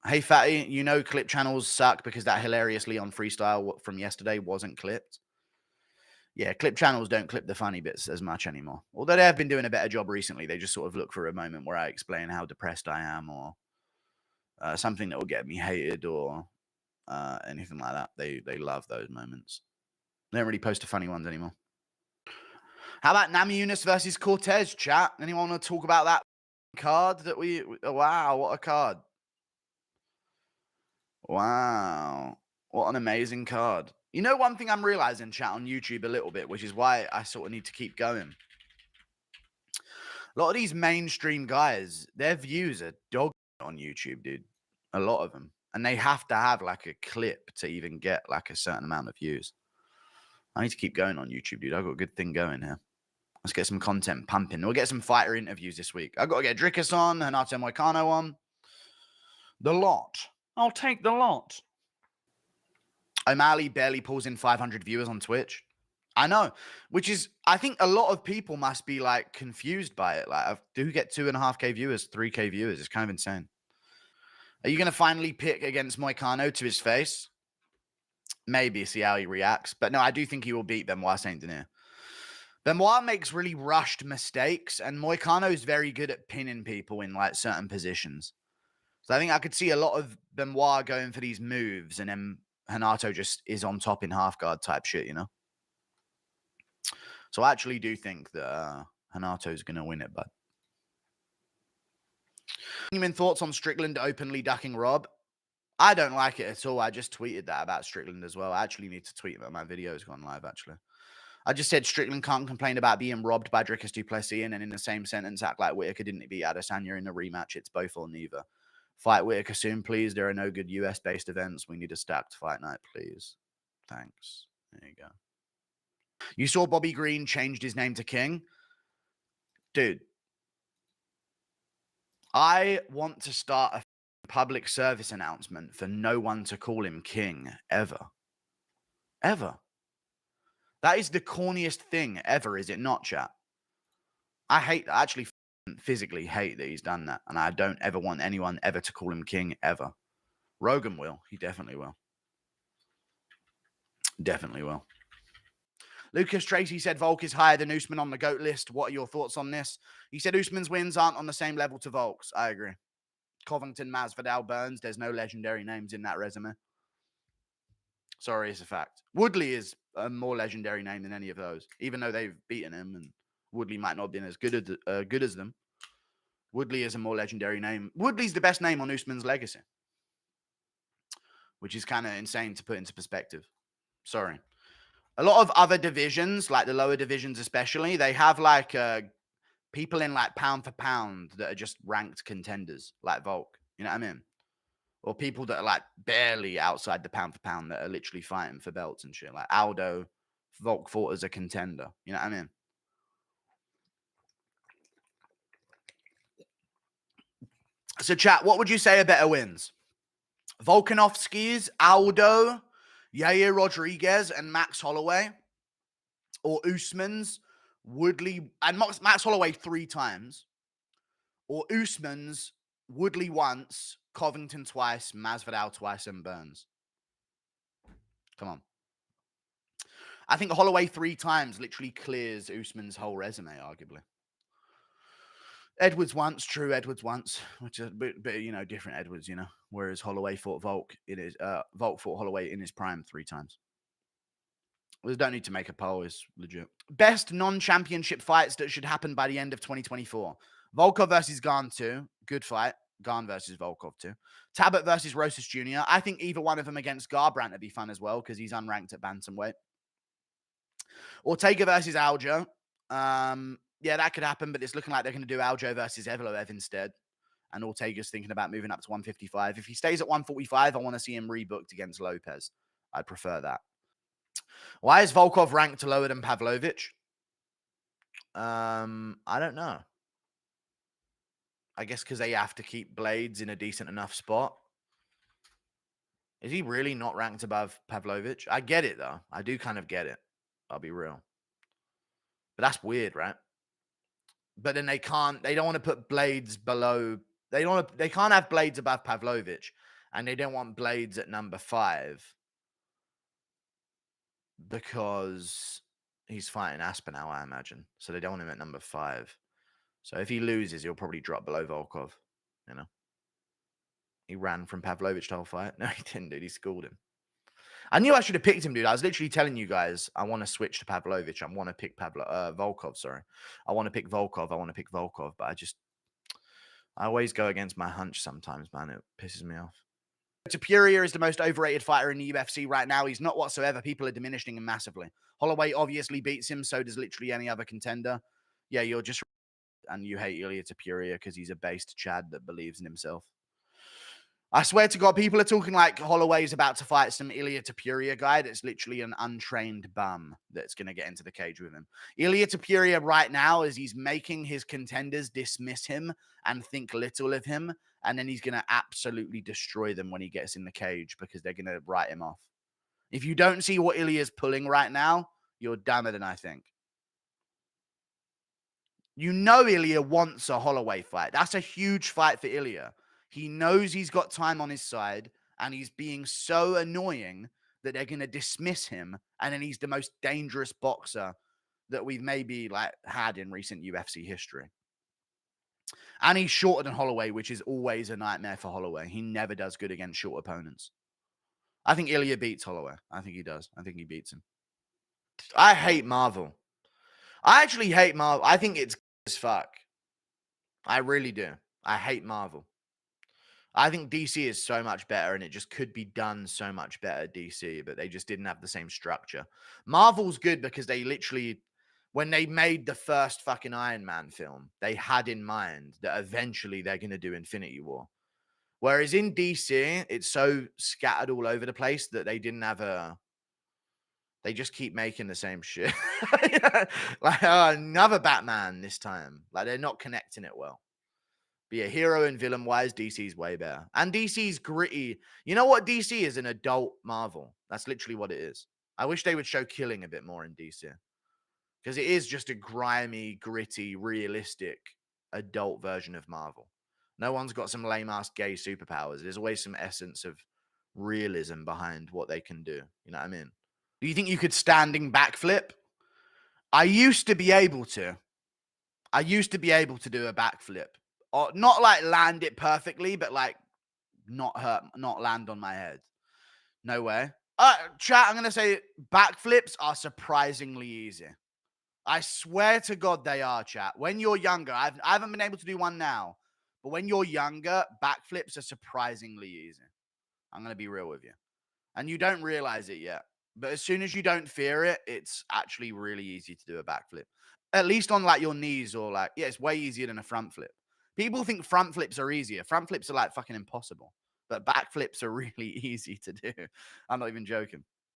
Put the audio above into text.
Hey, Fatty, you know clip channels suck because that hilariously on freestyle from yesterday wasn't clipped. Yeah, clip channels don't clip the funny bits as much anymore. Although they have been doing a better job recently. They just sort of look for a moment where I explain how depressed I am or something that will get me hated or anything like that. They love those moments. They don't really post the funny ones anymore. How about Nami Yunus versus Cortez, chat? Anyone want to talk about that card that we... Wow, what a card. Wow. What an amazing card. You know, one thing I'm realizing, chat, on YouTube a little bit, which is why I sort of need to keep going. A lot of these mainstream guys, their views are dog on YouTube, dude. A lot of them. And they have to have like a clip to even get like a certain amount of views. I need to keep going on YouTube, dude. I've got a good thing going here. Let's get some content pumping. We'll get some fighter interviews this week. I've got to get Drickus on, Renato Moicano on. The lot. I'll take the lot. O'Malley barely pulls in 500 viewers on Twitch. I know, which is, I think a lot of people must be like confused by it. Like, I do get 2.5K viewers, 3K viewers. It's kind of insane. Are you going to finally pick against Moicano to his face? Maybe, see how he reacts. But no, I do think he will beat Benoit Saint Denis. Benoit makes really rushed mistakes, and Moicano is very good at pinning people in like certain positions. So I think I could see a lot of Benoit going for these moves, and then Renato just is on top in half guard type shit, you know? So I actually do think that Renato's going to win it, bud. Human thoughts on Strickland openly ducking Rob? I don't like it at all. I just tweeted that about Strickland as well. I actually need to tweet about my video's gone live, actually. I just said Strickland can't complain about being robbed by Drickus du Plessis and then in the same sentence act like Whittaker didn't beat Adesanya in the rematch. It's both or neither. Fight Whittaker soon, please. There are no good US-based events. We need a stacked fight night, please. Thanks. There you go. You saw Bobby Green changed his name to King? Dude, I want to start a public service announcement for no one to call him King ever. Ever. That is the corniest thing ever, is it not, chat? I actually physically hate that he's done that, and I don't ever want anyone ever to call him King ever. Rogan will. He definitely will. Definitely will. Lucas Tracy said Volk is higher than Usman on the GOAT list. What are your thoughts on this? He said Usman's wins aren't on the same level to Volk's. I agree. Covington, Masvidal, Burns. There's no legendary names in that resume. Sorry, it's a fact. Woodley is a more legendary name than any of those, even though they've beaten him, and Woodley might not have been as good as them. Woodley is a more legendary name. Woodley's the best name on Usman's legacy, which is kind of insane to put into perspective. Sorry. A lot of other divisions, like the lower divisions especially, they have like people in like pound for pound that are just ranked contenders, like Volk. You know what I mean? Or people that are like barely outside the pound for pound that are literally fighting for belts and shit. Like Aldo, Volk fought as a contender. You know what I mean? So, chat, what would you say are better wins? Volkanovski's, Aldo, Yair Rodriguez, and Max Holloway? Or Usman's, Woodley, and Max Holloway 3 times? Or Usman's, Woodley once, Covington twice, Masvidal twice, and Burns? Come on. I think Holloway 3 times literally clears Usman's whole resume, arguably. Edwards once, true, Edwards once, which is a bit, you know, different Edwards, you know, whereas Holloway fought Volk Volk fought Holloway in his prime 3 times. We don't need to make a poll, it's legit. Best non-championship fights that should happen by the end of 2024. Volkov versus Garn 2, good fight. Garn versus Volkov 2. Tabit versus Rosas Jr. I think either one of them against Garbrandt would be fun as well, because he's unranked at bantamweight. Ortega versus Aljo. Yeah, that could happen, but it's looking like they're going to do Aljo versus Evloev instead. And Ortega's thinking about moving up to 155. If he stays at 145, I want to see him rebooked against Lopez. I'd prefer that. Why is Volkov ranked lower than Pavlovich? I don't know. I guess because they have to keep Blades in a decent enough spot. Is he really not ranked above Pavlovich? I get it, though. I do kind of get it. I'll be real. But that's weird, right? But then they don't want to put Blades below. They can't have Blades above Pavlovich And they don't want Blades at number 5 because he's fighting Aspinall, I imagine. So they don't want him at number 5. So if he loses, he'll probably drop below Volkov. You know, he ran from Pavlovich the whole fight. No, he didn't, dude. He schooled him. I knew I should have picked him, dude. I was literally telling you guys, I want to switch to Pavlovich. I want to pick Volkov, sorry. I want to pick Volkov. But I always go against my hunch sometimes, man. It pisses me off. Topuria is the most overrated fighter in the UFC right now. He's not whatsoever. People are diminishing him massively. Holloway obviously beats him. So does literally any other contender. Yeah, you're just... And you hate Ilia Topuria because he's a based Chad that believes in himself. I swear to God, people are talking like Holloway's about to fight some Ilia Topuria guy that's literally an untrained bum that's going to get into the cage with him. Ilia Topuria right now, as he's making his contenders dismiss him and think little of him, and then he's going to absolutely destroy them when he gets in the cage because they're going to write him off. If you don't see what Ilia's pulling right now, you're dumber than I think. You know Ilia wants a Holloway fight. That's a huge fight for Ilia. He knows he's got time on his side, and he's being so annoying that they're going to dismiss him, and then he's the most dangerous boxer that we've maybe had in recent UFC history. And he's shorter than Holloway, which is always a nightmare for Holloway. He never does good against short opponents. I think Ilia beats Holloway. I think he does. I think he beats him. I hate Marvel. I actually hate Marvel. I think it's as fuck. I really do. I hate Marvel. I think DC is so much better, and it just could be done so much better, DC, but they just didn't have the same structure. Marvel's good because they literally, when they made the first fucking Iron Man film, they had in mind that eventually they're going to do Infinity War. Whereas in DC, it's so scattered all over the place that they didn't have a... They just keep making the same shit. Another Batman this time. They're not connecting it well. But yeah, hero and villain wise, DC's way better. And DC's gritty. You know what DC is? An adult Marvel. That's literally what it is. I wish they would show killing a bit more in DC. Because it is just a grimy, gritty, realistic adult version of Marvel. No one's got some lame-ass gay superpowers. There's always some essence of realism behind what they can do. You know what I mean? Do you think you could standing backflip? I used to be able to. I used to be able to do a backflip. Or not land it perfectly, but not land on my head. No way. Chat, I'm going to say backflips are surprisingly easy. I swear to God they are, chat. When you're younger, I haven't been able to do one now, but when you're younger, backflips are surprisingly easy. I'm going to be real with you. And you don't realize it yet. But as soon as you don't fear it, it's actually really easy to do a backflip. At least on your knees or it's way easier than a front flip. People think front flips are easier. Front flips are fucking impossible. But backflips are really easy to do. I'm not even joking.